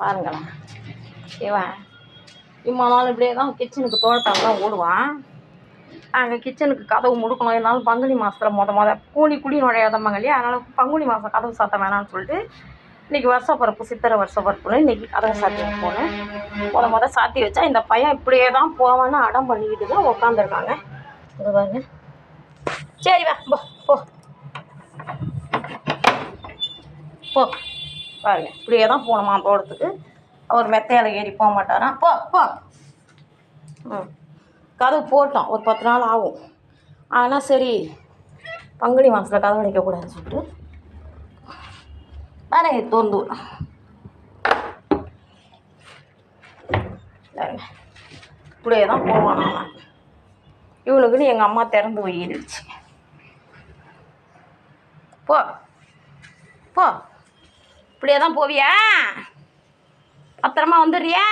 பாருங்களேன், இவன் இம்மா நாள் இப்படியே தான் கிச்சனுக்கு தோட்டத்தால் தான் ஓடுவான். அங்கே கிச்சனுக்கு கதவு முடுக்கணும். இருந்தாலும் பங்குனி மாதத்தில் குழி நுழையாதம்பாங்க இல்லையா, அதனால் பங்குனி மாதம் கதவு சாத்த வேணாம்னு சொல்லிட்டு இன்றைக்கி வருஷப்பரப்பு சித்திரை வருஷப்பரப்புன்னு இன்றைக்கி கதவை சாத்தி போனேன். சாத்தி வச்சா இந்த பையன் இப்படியே தான் போவான்னு அடம் பண்ணிக்கிட்டு தான் உட்காந்துருக்காங்க. இங்கே பாருங்க. சரி வா போ போ போ. பாருங்க, இப்படியே தான் போகணுமா தோட்டத்துக்கு. அவர் மெத்தையால் ஏறி போக மாட்டாராம். போ போ. கதவு போட்டோம், ஒரு 10 நாள் ஆகும். ஆனால் சரி, பங்குனி மாதத்தில் கதவு அடைக்கக்கூடாதுன்னு சொல்லிட்டு வேற தோந்து இப்படியே தான் போவான். நான் இவனுக்குன்னு எங்கள் அம்மா திறந்து வையிடுச்சு. போ போ. இப்படியே தான் போவியா? பத்திரமா வந்துடுறியா?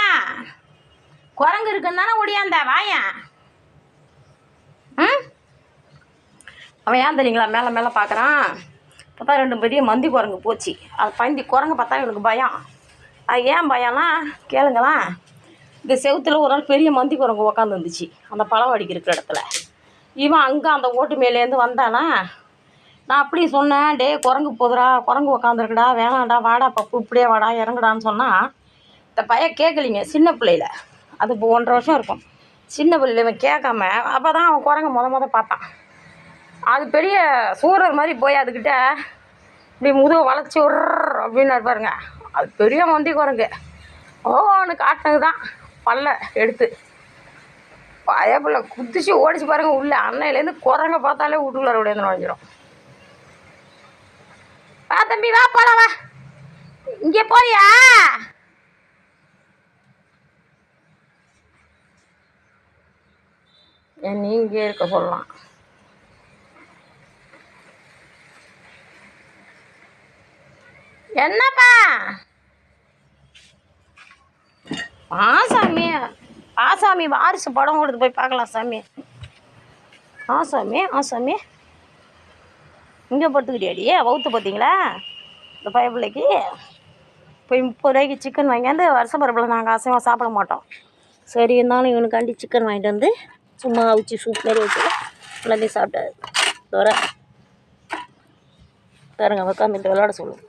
குரங்கு இருக்குன்னு தானே ஒடியாந்த வாயன். அவன் ஏன் தெரியுங்களா மேலே மேலே பார்க்குறான்? பார்த்தா 2 பெரிய மந்தி குரங்கு போச்சு. அது குரங்கு பார்த்தா எனக்கு பயம். அது ஏன் பயம்னா கேளுங்களேன். இந்த செவுத்தில் ஒரு நாள் பெரிய மந்தி குரங்கு உக்காந்துருந்துச்சு அந்த பழம் அடிக்கிற இடத்துல. இவன் அங்கே அந்த ஓட்டு மேலேருந்து வந்தானா, நான் அப்படி சொன்னேன், டே குரங்கு போதுடா, குரங்கு உக்காந்துருக்குடா, வேணாண்டா, வாடா பப்பு, இப்படியே வாடா, இறங்குடான்னு சொன்னால் இந்த பையன் கேட்கலிங்க. சின்ன பிள்ளையில அது இப்போ 1.5 வருஷம் இருக்கும். சின்ன பிள்ளையில இவன் கேட்காம அப்போ தான் அவன் குரங்கு முத பார்த்தான். அது பெரிய சூரர் மாதிரி போய் அதுக்கிட்ட இப்படி முதுவை வளைச்சி ஒரு அப்படின்னு பாருங்க. அது பெரிய மந்தி குரங்கு. ஓன்னு காட்டினது தான் பல்ல எடுத்து பயப்புள்ள குதிச்சு ஓடிச்சு பாருங்க. உள்ள அன்னையிலேருந்து குரங்க பார்த்தாலே வீட்டுக்குள்ளார உடையந்து நுழைஞ்சிடும். வா தம்பி, வா போலாம், வா. இங்கே போறியா? நீ இங்கே இருக்க சொல்லலாம். என்னப்பா? சாமி, சாமி வாரிசு படம் கொடுத்து போய் பார்க்கலாம் சாமி. சாமி இங்கே படுத்துக்கிட்டியாடி? வவுத்து பார்த்தீங்களா இந்த பயப்பிள்ளைக்கு? போய் 30 ரூபாய்க்கு சிக்கன் வாங்கியாந்து வருஷப்பரப்பில் நாங்கள் அசைவம் சாப்பிட மாட்டோம். சரி இருந்தாலும் இவனுக்காண்டி சிக்கன் வாங்கிட்டு வந்து சும்மா அவிச்சு சூப் மாரி வச்சு எல்லாத்தையும் சாப்பிட்டாரு. தோற பாருங்க, உட்காந்துட்டு விளையாட சொல்லுவோம்.